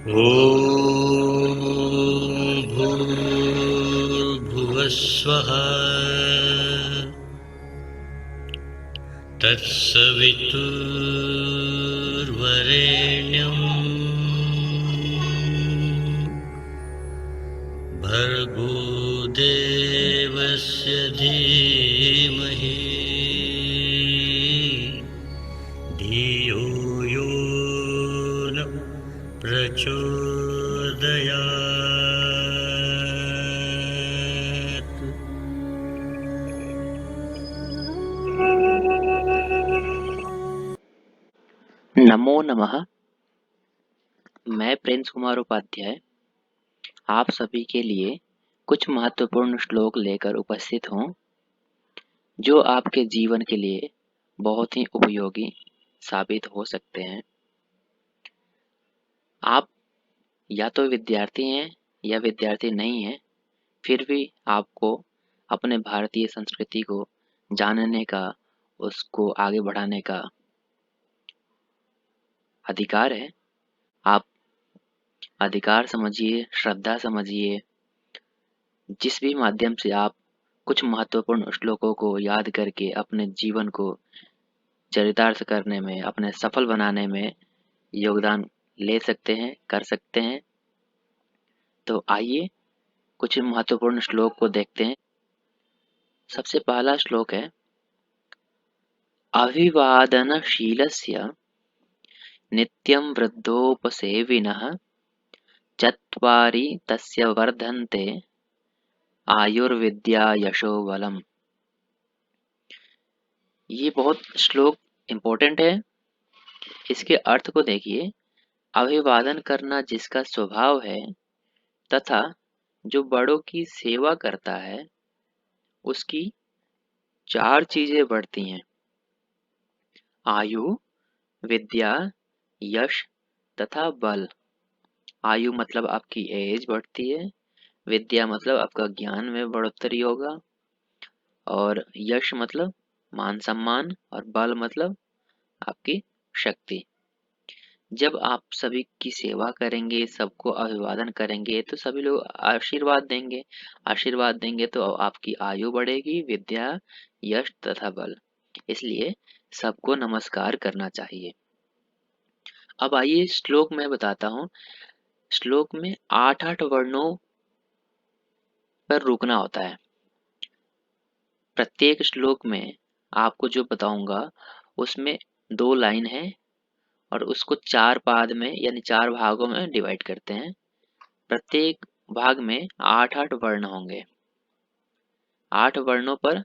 ॐ भूर्भुवस्वः तत्सवितुर्वरेण्यम् भर्गो देवस्य धीमहि धियो यो न प्रचोदयात्। नमो नमः। मैं प्रिंस कुमार उपाध्याय आप सभी के लिए कुछ महत्वपूर्ण श्लोक लेकर उपस्थित हूँ जो आपके जीवन के लिए बहुत ही उपयोगी साबित हो सकते हैं। आप या तो विद्यार्थी हैं या विद्यार्थी नहीं हैं, फिर भी आपको अपने भारतीय संस्कृति को जानने का, उसको आगे बढ़ाने का अधिकार है। आप अधिकार समझिए, श्रद्धा समझिए, जिस भी माध्यम से आप कुछ महत्वपूर्ण श्लोकों को याद करके अपने जीवन को चरितार्थ करने में, अपने सफल बनाने में योगदान ले सकते हैं, कर सकते हैं। तो आइए कुछ महत्वपूर्ण श्लोक को देखते हैं। सबसे पहला श्लोक है, अभिवादनशीलस्य नित्यं वृद्धोपसेविनः चत्वारि तस्य वर्धन्ते आयुर्विद्या यशो बलम्। ये बहुत श्लोक इम्पोर्टेंट है। इसके अर्थ को देखिए। अभिवादन करना जिसका स्वभाव है तथा जो बड़ों की सेवा करता है उसकी 4 चीजें बढ़ती हैं: आयु, विद्या, यश तथा बल। आयु मतलब आपकी एज बढ़ती है, विद्या मतलब आपका ज्ञान में बढ़ोतरी होगा, और यश मतलब मान सम्मान, और बल मतलब आपकी शक्ति। जब आप सभी की सेवा करेंगे, सबको अभिवादन करेंगे, तो सभी लोग आशीर्वाद देंगे। आशीर्वाद देंगे तो आपकी आयु बढ़ेगी, विद्या, यश तथा बल। इसलिए सबको नमस्कार करना चाहिए। अब आइए श्लोक में बताता हूँ। श्लोक में 8-8 वर्णों पर रुकना होता है। प्रत्येक श्लोक में आपको जो बताऊंगा उसमें 2 लाइन है और उसको 4 पाद में यानी 4 भागों में डिवाइड करते हैं। प्रत्येक भाग में 8-8 वर्ण होंगे। 8 वर्णों पर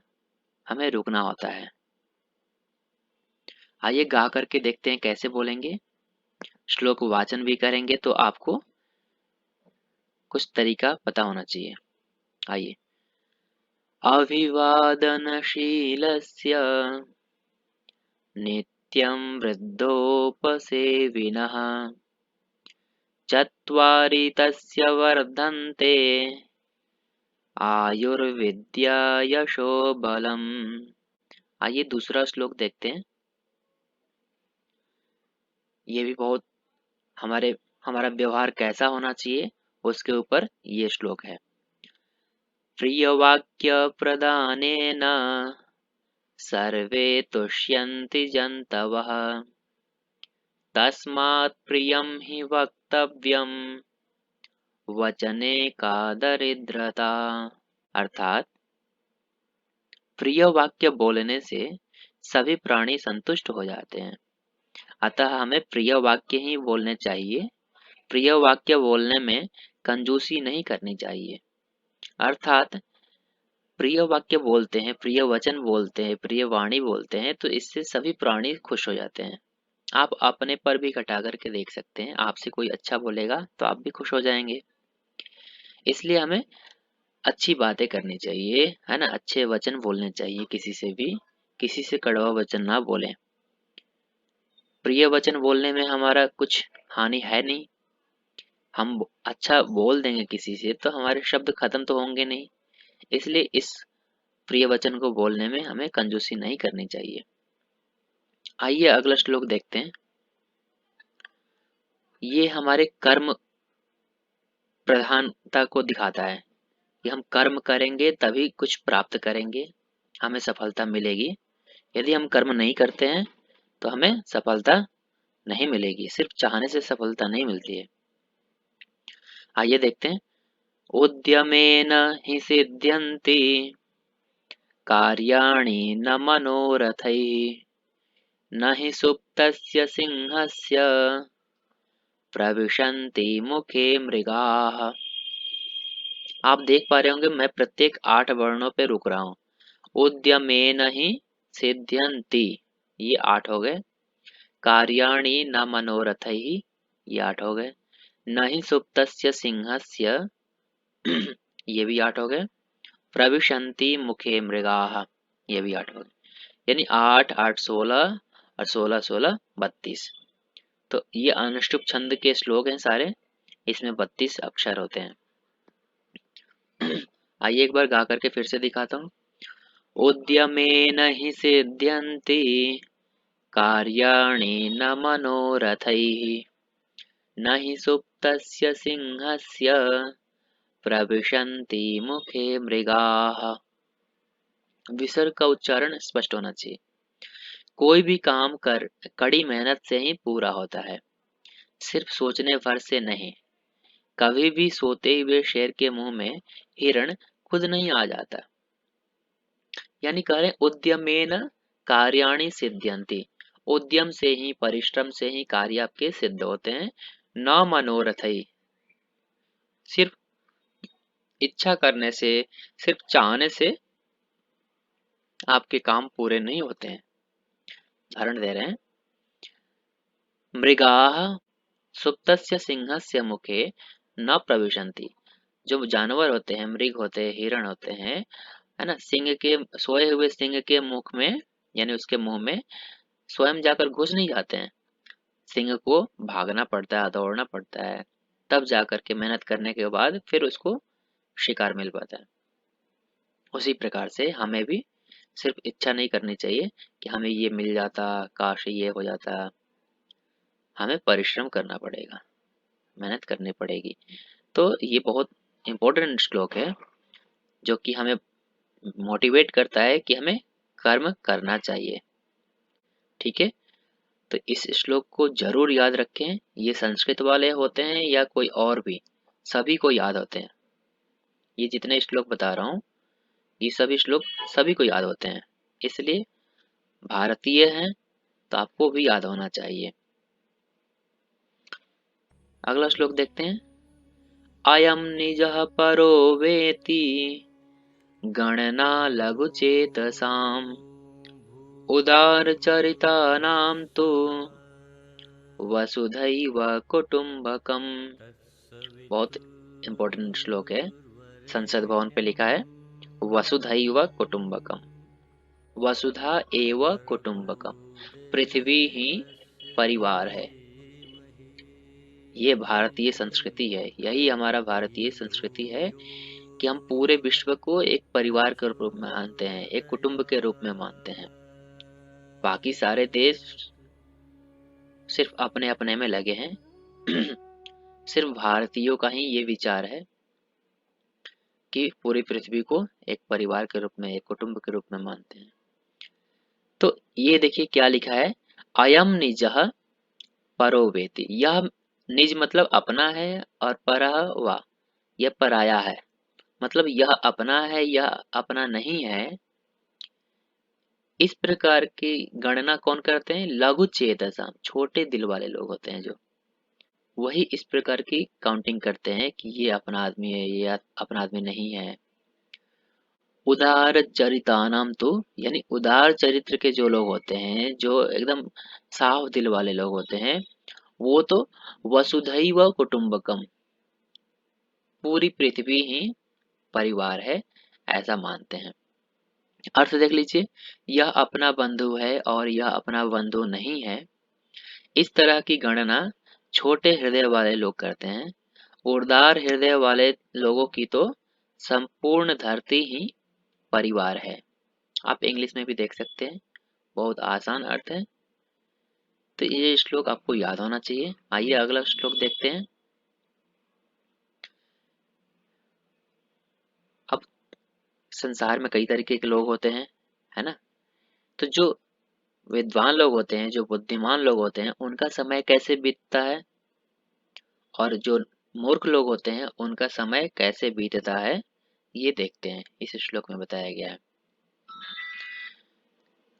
हमें रुकना होता है। आइए गा करके देखते हैं कैसे बोलेंगे। श्लोक वाचन भी करेंगे तो आपको कुछ तरीका पता होना चाहिए। आइए। अभिवादनशीलस्य नित्यं वृद्धोपसेविनः चत्वारि तस्य वर्धन्ते आयुर्विद्या यशो बलम्। आइए दूसरा श्लोक देखते हैं। ये भी बहुत हमारा व्यवहार कैसा होना चाहिए उसके ऊपर ये श्लोक है। प्रियवाक्य प्रदानेन सर्वे तुष्यन्ति जन्तवः तस्मात् प्रियं हि वक्तव्यं वचने का दरिद्रता। अर्थात प्रिय वाक्य बोलने से सभी प्राणी संतुष्ट हो जाते हैं, अतः हमें प्रिय वाक्य ही बोलने चाहिए। प्रिय वाक्य बोलने में कंजूसी नहीं करनी चाहिए। अर्थात प्रिय वाक्य बोलते हैं, प्रिय वचन बोलते हैं, प्रिय वाणी बोलते हैं तो इससे सभी प्राणी खुश हो जाते हैं। आप अपने पर भी घटा करके देख सकते हैं। आपसे कोई अच्छा बोलेगा तो आप भी खुश हो जाएंगे। इसलिए हमें अच्छी बातें करनी चाहिए, है ना। अच्छे वचन बोलने चाहिए। किसी से भी किसी से कड़वा वचन ना बोलें। प्रिय वचन बोलने में हमारा कुछ हानि है नहीं। हम अच्छा बोल देंगे किसी से तो हमारे शब्द खत्म तो होंगे नहीं। इसलिए इस प्रिय वचन को बोलने में हमें कंजूसी नहीं करनी चाहिए। आइए अगला श्लोक देखते हैं। ये हमारे कर्म प्रधानता को दिखाता है कि हम कर्म करेंगे तभी कुछ प्राप्त करेंगे, हमें सफलता मिलेगी। यदि हम कर्म नहीं करते हैं तो हमें सफलता नहीं मिलेगी। सिर्फ चाहने से सफलता नहीं मिलती है। आइए देखते हैं। उद्यमेन हि सिद्ध्यन्ति कार्याणि न मनोरथैः न हि सुप्तस्य सिंहस्य प्रविशन्ति मुखे मृगाः। आप देख पा रहे होंगे मैं प्रत्येक 8 वर्णों पे रुक रहा हूँ। उद्यमेन हि सिद्ध्यन्ति, ये 8 हो गए। कार्याणि न मनोरथैः, ये 8 हो गए। न हि सुप्तस्य सिंहस्य, ये भी 8 हो गए। प्रविशन्ति मुखे मृगाः, ये भी 8 हो गए। यानी 8 8 16 और 16 16 32। तो ये अनुष्टुप छंद के श्लोक हैं सारे, इसमें 32 अक्षर होते हैं। आइए एक बार गा करके फिर से दिखाता हूँ। उद्यमेन हि सिद्ध्यन्ति कार्याणि न मनोरथैः न हि सुप्तस्य सिंहस्य प्रविशन्ति मुखे मृगाः। विसर्ग का उच्चारण स्पष्ट होना चाहिए। कोई भी काम कड़ी मेहनत से ही पूरा होता है, सिर्फ सोचने भर से नहीं। कभी भी सोते हुए शेर के मुंह में हिरण खुद नहीं आ जाता। यानी कह रहे उद्यमेन कार्याणि सिद्ध्यन्ति, उद्यम से ही, परिश्रम से ही कार्य आपके सिद्ध होते हैं। न मनोरथई, सिर्फ इच्छा करने से, सिर्फ चाहने से आपके काम पूरे नहीं होते हैं। उदाहरण दे रहे हैं। मृगाः सुप्तस्य सिंहस्य मुखे न प्रविशन्ति। जो जानवर होते हैं, मृग होते हैं, हिरण होते हैं, है ना, सिंह के, सोए हुए सिंह के मुख में, यानी उसके मुंह में स्वयं जाकर घुस नहीं जाते हैं। सिंह को भागना पड़ता है, दौड़ना पड़ता है, तब जाकर के मेहनत करने के बाद फिर उसको शिकार मिल पाता है। उसी प्रकार से हमें भी सिर्फ इच्छा नहीं करनी चाहिए कि हमें ये मिल जाता, काश ये हो जाता। हमें परिश्रम करना पड़ेगा, मेहनत करनी पड़ेगी। तो ये बहुत इम्पोर्टेंट श्लोक है जो कि हमें मोटिवेट करता है कि हमें कर्म करना चाहिए। ठीक है, तो इस श्लोक को जरूर याद रखें। ये संस्कृत वाले होते हैं या कोई और भी, सभी को याद होते हैं। ये जितने श्लोक बता रहा हूँ, ये सभी श्लोक सभी को याद होते हैं। इसलिए भारतीय हैं तो आपको भी याद होना चाहिए। अगला श्लोक देखते हैं। अयम निजः परो वेति गणना लघु चेतसाम उदार चरितानां तु वसुधैव कुटुम्बकम। बहुत इंपॉर्टेंट श्लोक है, संसद भवन पे लिखा है वसुधैव कुटुम्बकम। वसुधा एव कुटुम्बकम, पृथ्वी ही परिवार है। ये भारतीय संस्कृति है, यही हमारा भारतीय संस्कृति है कि हम पूरे विश्व को एक परिवार के रूप में मानते हैं, एक कुटुंब के रूप में मानते हैं। बाकी सारे देश सिर्फ अपने अपने में लगे हैं। सिर्फ भारतीयों का ही ये विचार है कि पूरी पृथ्वी को एक परिवार के रूप में, एक कुटुंब के रूप में मानते हैं। तो ये देखिए क्या लिखा है, अयम निजः परो वेति। यह निज मतलब अपना है, और परः वा, यह पराया है। मतलब यह अपना है, यह अपना नहीं है। इस प्रकार की गणना कौन करते हैं? लघु चेतसा, छोटे दिल वाले लोग होते हैं जो, वही इस प्रकार की काउंटिंग करते हैं कि ये अपना आदमी है, ये अपना आदमी नहीं है। उदार चरितानाम तो, यानी उदार चरित्र के जो लोग होते हैं, जो एकदम साफ दिल वाले लोग होते हैं, वो तो वसुधैव कुटुम्बकम, पूरी पृथ्वी ही परिवार है, ऐसा मानते हैं। अर्थ देख लीजिए, यह अपना बंधु है और यह अपना बंधु नहीं है। इस तरह की गणना छोटे हृदय वाले लोग करते हैं। उदार हृदय वाले लोगों की तो संपूर्ण धरती ही परिवार है। आप इंग्लिश में भी देख सकते हैं, बहुत आसान अर्थ है। तो ये श्लोक आपको याद होना चाहिए। आइए अगला श्लोक देखते हैं। संसार में कई तरीके के लोग होते हैं, है ना? तो जो विद्वान लोग होते हैं, जो बुद्धिमान लोग होते हैं, उनका समय कैसे बीतता है और जो मूर्ख लोग होते हैं, उनका समय कैसे बीतता है, ये देखते हैं। इस श्लोक में बताया गया है।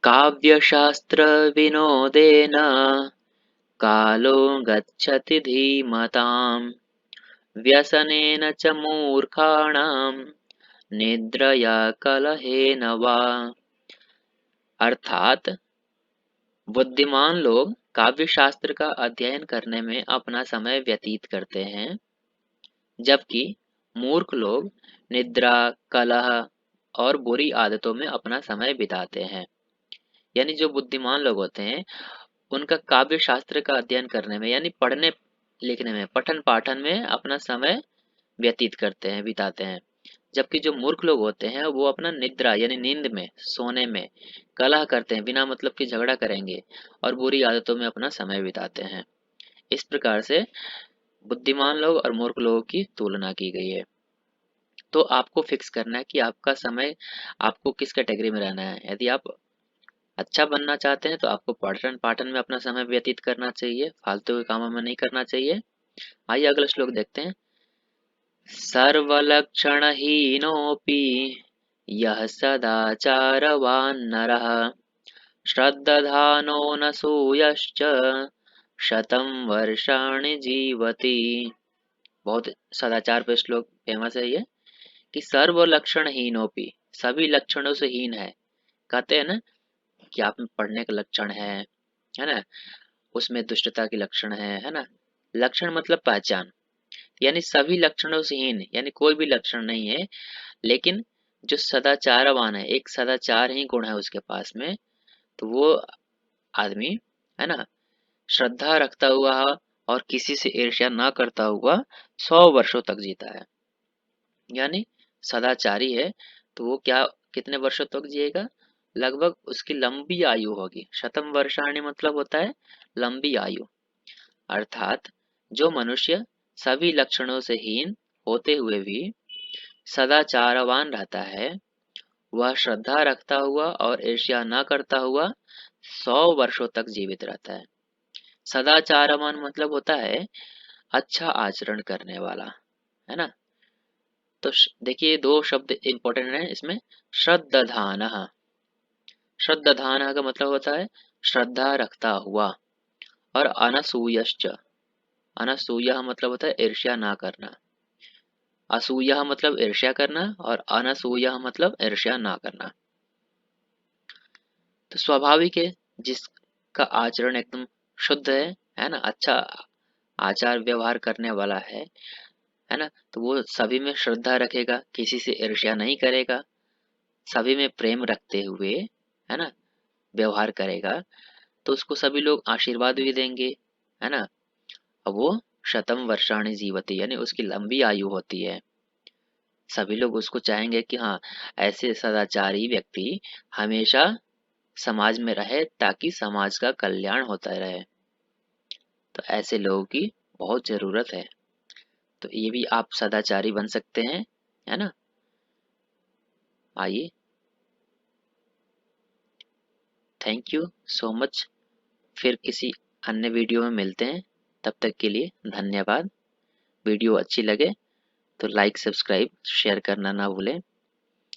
काव्यशास्त्र विनोदेन कालो गच्छति धीमताम् व्यसनेन च मूर्खाणां निद्रया कलहेन वा। अर्थात बुद्धिमान लोग काव्य शास्त्र का अध्ययन करने में अपना समय व्यतीत करते हैं, जबकि मूर्ख लोग निद्रा, कलह और बुरी आदतों में अपना समय बिताते हैं। यानी जो बुद्धिमान लोग होते हैं, उनका काव्य शास्त्र का अध्ययन करने में यानी पढ़ने लिखने में, पठन पाठन में अपना समय व्यतीत करते हैं, बिताते हैं। जबकि जो मूर्ख लोग होते हैं वो अपना निद्रा यानी नींद में, सोने में, कलह करते हैं, बिना मतलब के झगड़ा करेंगे और बुरी आदतों में अपना समय बिताते हैं। इस प्रकार से बुद्धिमान लोग और मूर्ख लोगों की तुलना की गई है। तो आपको फिक्स करना है कि आपका समय, आपको किस कैटेगरी में रहना है। यदि आप अच्छा बनना चाहते हैं तो आपको पठन पाठन में अपना समय व्यतीत करना चाहिए, फालतू के कामों में नहीं करना चाहिए। आइए अगला श्लोक देखते हैं। सर्वलक्षणहीनोऽपि यः सदाचारवान् नरः श्रद्दधानो न सूयश्च शतं वर्षाणि जीवति। बहुत सदाचार पे श्लोक फेमस है ये, कि सर्व लक्षणहीनोऽपि, सभी लक्षणों से हीन है। कहते हैं ना कि आप में पढ़ने का लक्षण है ना, उसमें दुष्टता के लक्षण है ना। लक्षण मतलब पहचान, यानी सभी लक्षणों से हीन, यानी कोई भी लक्षण नहीं है, लेकिन जो सदाचारवान है, एक सदाचार ही गुण है उसके पास में, तो वो आदमी, है ना, श्रद्धा रखता हुआ और किसी से ईर्ष्या ना करता हुआ 100 वर्षों तक जीता है। यानी सदाचारी है तो वो क्या, कितने वर्षों तक जिएगा, लगभग उसकी लंबी आयु होगी। शतम वर्षाणी मतलब होता है लंबी आयु। अर्थात जो मनुष्य सभी लक्षणों से हीन होते हुए भी सदाचारवान रहता है, वह श्रद्धा रखता हुआ और ईर्ष्या न करता हुआ 100 वर्षों तक जीवित रहता है। सदाचारवान मतलब होता है अच्छा आचरण करने वाला, है ना। तो देखिए दो शब्द इंपॉर्टेंट हैं इसमें। श्रद्धान, श्रद्धान का मतलब होता है श्रद्धा रखता हुआ, और अनसूयश्च, अनसूय मतलब होता है ईर्ष्या ना करना। असूय मतलब ईर्ष्या करना और अनसूय मतलब ईर्ष्या ना करना। तो स्वाभाविक है, जिसका आचरण एकदम शुद्ध है ना, अच्छा आचार व्यवहार करने वाला है ना, तो वो सभी में श्रद्धा रखेगा, किसी से ईर्ष्या नहीं करेगा, सभी में प्रेम रखते हुए, है ना, व्यवहार करेगा, तो उसको सभी लोग आशीर्वाद भी देंगे, है ना। अब वो शतम वर्षाणि जीवति, यानी उसकी लंबी आयु होती है। सभी लोग उसको चाहेंगे कि हाँ, ऐसे सदाचारी व्यक्ति हमेशा समाज में रहे ताकि समाज का कल्याण होता रहे। तो ऐसे लोगों की बहुत जरूरत है। तो ये भी आप सदाचारी बन सकते हैं, है ना। आइए, थैंक यू सो मच। फिर किसी अन्य वीडियो में मिलते हैं, तब तक के लिए धन्यवाद। वीडियो अच्छी लगे तो लाइक, सब्सक्राइब, शेयर करना ना भूलें।